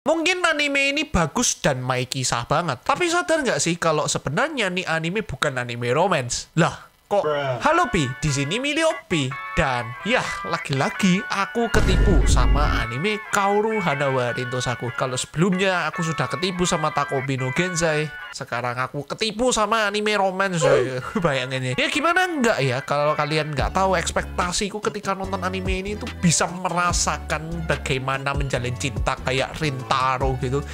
Mungkin anime ini bagus dan main kisah banget. Tapi sadar nggak sih kalau sebenarnya nih anime bukan anime romance? Lah, kok halo Pi, di sini milih Opi. Dan ya, lagi-lagi aku ketipu sama anime Kaoru Hanawa Rintosaku. Kalau sebelumnya aku sudah ketipu sama Takobi no Genzai, sekarang aku ketipu sama anime romance. Bayangannya. Ya gimana enggak ya kalau kalian nggak tahu ekspektasiku ketika nonton anime ini tuh bisa merasakan bagaimana menjalin cinta kayak Rintaro gitu.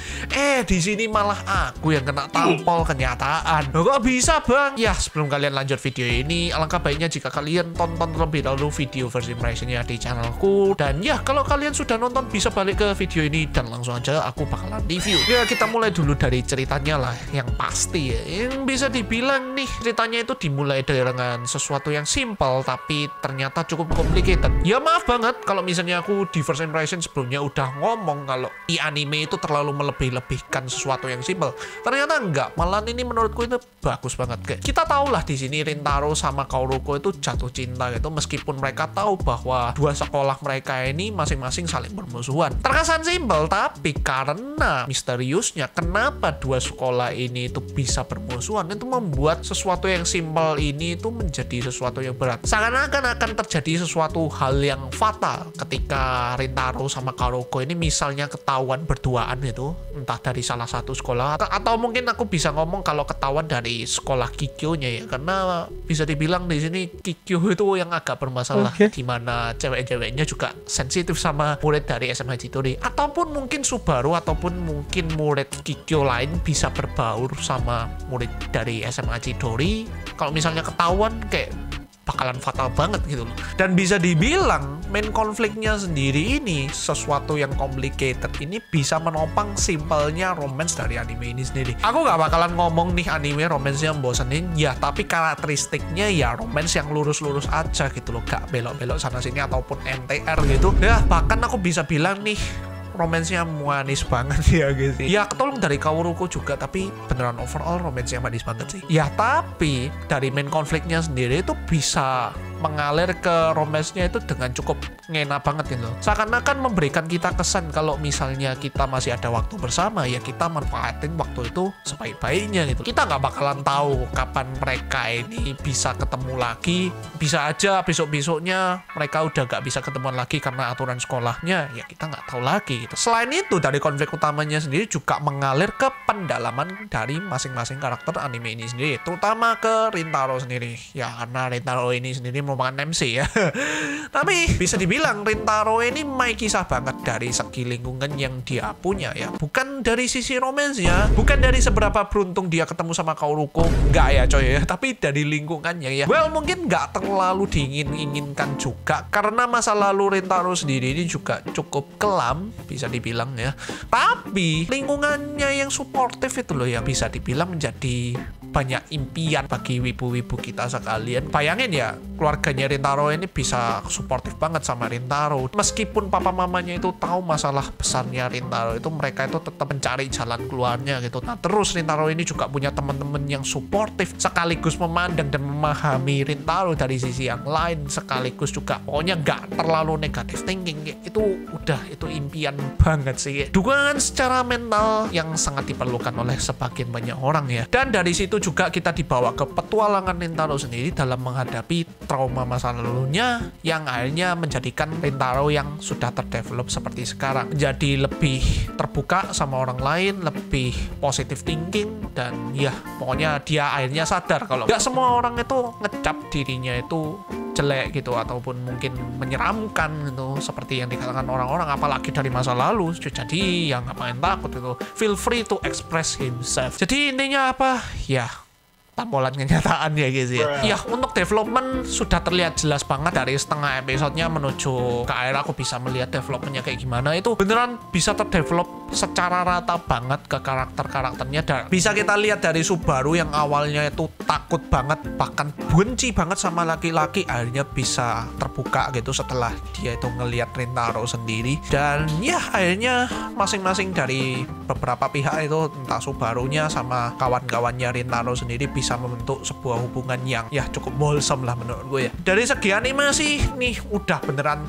Di sini malah aku yang kena tampol kenyataan. Loh, kok bisa bang? Ya sebelum kalian lanjut video ini, alangkah baiknya jika kalian tonton terlebih dahulu video first impressionnya di channelku. Dan ya kalau kalian sudah nonton bisa balik ke video ini dan langsung aja aku bakalan review. Ya kita mulai dulu dari ceritanya lah yang pasti ya. Yang bisa dibilang nih ceritanya itu dimulai dengan sesuatu yang simple tapi ternyata cukup complicated. Ya maaf banget kalau misalnya aku di first impression sebelumnya udah ngomong kalau di anime itu terlalu melebih-lebihkan sesuatu yang simple. Ternyata enggak, malah ini menurutku itu bagus banget. Kayak kita tahu lah di sini Rintaro sama Kaoruko itu jatuh cinta gitu meskipun mereka tahu bahwa dua sekolah mereka ini masing-masing saling bermusuhan. Terkesan simpel, tapi karena misteriusnya kenapa dua sekolah ini itu bisa bermusuhan, itu membuat sesuatu yang simpel ini itu menjadi sesuatu yang berat. Seakan-akan akan terjadi sesuatu hal yang fatal ketika Rintaro sama Kaoruko ini misalnya ketahuan berduaan itu, entah dari salah satu sekolah atau mungkin aku bisa ngomong kalau ketahuan dari sekolah Kikyo-nya ya, karena bisa dibilang di sini Kikyo itu yang agak bermasalah, di mana cewek-ceweknya juga sensitif sama murid dari SMA Chidori, ataupun mungkin Subaru ataupun mungkin murid Kikyo lain bisa berbaur sama murid dari SMA Chidori. Kalau misalnya ketahuan kayak bakalan fatal banget gitu loh. Dan bisa dibilang main konfliknya sendiri ini sesuatu yang complicated ini bisa menopang simpelnya romance dari anime ini sendiri. Aku gak bakalan ngomong nih anime romance yang bosenin ya, tapi karakteristiknya ya romance yang lurus-lurus aja gitu loh, gak belok-belok sana sini ataupun MTR gitu ya. Bahkan aku bisa bilang nih romansnya manis banget ya guys. Ya ketolong dari Kaoruko juga, tapi beneran overall romansnya manis banget sih. Ya tapi dari main konfliknya sendiri itu bisa mengalir ke romansnya itu dengan cukup ngena banget gitu. Seakan-akan memberikan kita kesan kalau misalnya kita masih ada waktu bersama ya kita manfaatin waktu itu sebaik-baiknya gitu. Kita nggak bakalan tahu kapan mereka ini bisa ketemu lagi. Bisa aja besok-besoknya mereka udah nggak bisa ketemuan lagi karena aturan sekolahnya, ya kita nggak tahu lagi gitu. Selain itu dari konflik utamanya sendiri juga mengalir ke pendalaman dari masing-masing karakter anime ini sendiri, terutama ke Rintaro sendiri ya, karena Rintaro ini sendiri merupakan MC ya. Tapi bisa dibilang Rintaro ini main kisah banget dari segi lingkungan yang dia punya ya. Bukan dari sisi romansnya, bukan dari seberapa beruntung dia ketemu sama Kaoruko, enggak ya coy ya, tapi dari lingkungannya ya. Well mungkin nggak terlalu diinginkan juga karena masa lalu Rintaro sendiri ini juga cukup kelam bisa dibilang ya. Tapi lingkungannya yang suportif itu loh yang bisa dibilang menjadi banyak impian bagi wibu-wibu kita sekalian. Bayangin ya, keluarganya Rintaro ini bisa suportif banget sama Rintaro. Meskipun papa mamanya itu tahu masalah besarnya Rintaro itu, mereka itu tetap mencari jalan keluarnya gitu. Nah terus Rintaro ini juga punya teman-teman yang suportif, sekaligus memandang dan memahami Rintaro dari sisi yang lain, sekaligus juga pokoknya nggak terlalu negatif thinking. Itu impian banget sih. Dukungan secara mental yang sangat diperlukan oleh sebagian banyak orang ya. Dan dari situ juga kita dibawa ke petualangan Rintaro sendiri dalam menghadapi trauma masa lalunya yang akhirnya menjadikan Rintaro yang sudah terdevelop seperti sekarang. Jadi lebih terbuka sama orang lain, lebih positive thinking, dan ya pokoknya dia akhirnya sadar kalau gak semua orang itu ngecap dirinya itu jelek gitu ataupun mungkin menyeramkan gitu seperti yang dikatakan orang-orang, apalagi dari masa lalu. Jadi yang ngapain takut itu, feel free to express himself. Jadi intinya apa ya, tampolan kenyataan ya guys ya. Ya untuk development sudah terlihat jelas banget dari setengah episodenya menuju ke akhir. Aku bisa melihat developmentnya kayak gimana, itu beneran bisa terdevelop secara rata banget ke karakter-karakternya. Dan bisa kita lihat dari Subaru yang awalnya itu takut banget bahkan benci banget sama laki-laki, akhirnya bisa terbuka gitu setelah dia itu ngelihat Rintaro sendiri. Dan ya akhirnya masing-masing dari beberapa pihak itu, entah Subarunya sama kawan-kawannya Rintaro sendiri, bisa membentuk sebuah hubungan yang ya cukup wholesome lah menurut gue ya. Dari segi animasi nih udah beneran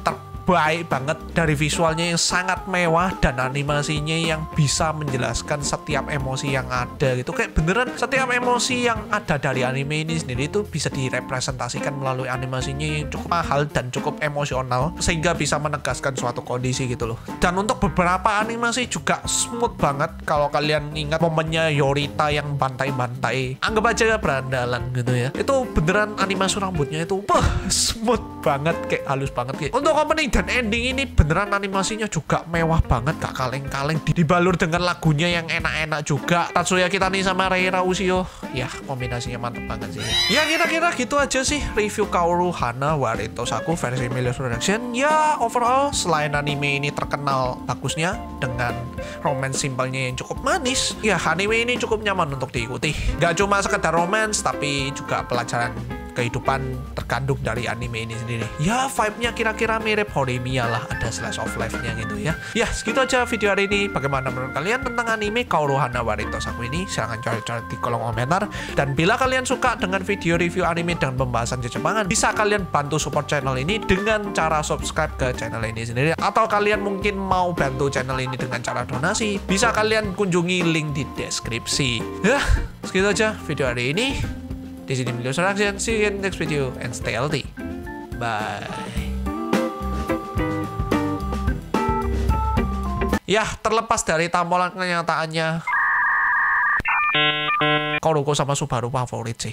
baik banget, dari visualnya yang sangat mewah dan animasinya yang bisa menjelaskan setiap emosi yang ada gitu. Kayak beneran setiap emosi yang ada dari anime ini sendiri itu bisa direpresentasikan melalui animasinya yang cukup mahal dan cukup emosional sehingga bisa menegaskan suatu kondisi gitu loh. Dan untuk beberapa animasi juga smooth banget. Kalau kalian ingat momennya Yorita yang bantai-bantai, anggap aja berandalan gitu ya, itu beneran animasi rambutnya itu smooth banget, kayak halus banget kayak. Untuk opening dan ending ini beneran animasinya juga mewah banget, gak kaleng-kaleng, dibalur dengan lagunya yang enak-enak juga. Tatsuya Kitani sama Reira Ushio, ya kombinasinya mantep banget sih. Ya kira-kira gitu aja sih review Kaoru Hana wa Ritosaku versi Milios Production. Ya overall selain anime ini terkenal bagusnya dengan romance simpelnya yang cukup manis, ya anime ini cukup nyaman untuk diikuti. Gak cuma sekedar romance, tapi juga pelajaran kehidupan terkandung dari anime ini sendiri. Ya vibe-nya kira-kira mirip Horimiya lah, ada slice of life-nya gitu ya. Ya segitu aja video hari ini. Bagaimana menurut kalian tentang anime Kaoru Hana wa Ritosaku ini? Silahkan coret-coret di kolom komentar. Dan bila kalian suka dengan video review anime dengan pembahasan Jepangan, bisa kalian bantu support channel ini dengan cara subscribe ke channel ini sendiri. Atau kalian mungkin mau bantu channel ini dengan cara donasi, bisa kalian kunjungi link di deskripsi. Ya segitu aja video hari ini. Di sini Milios Production. See you in the next video and stay healthy. Bye. Ya, terlepas dari tampolan kenyataannya, Kuroko sama Subaru favorit sih.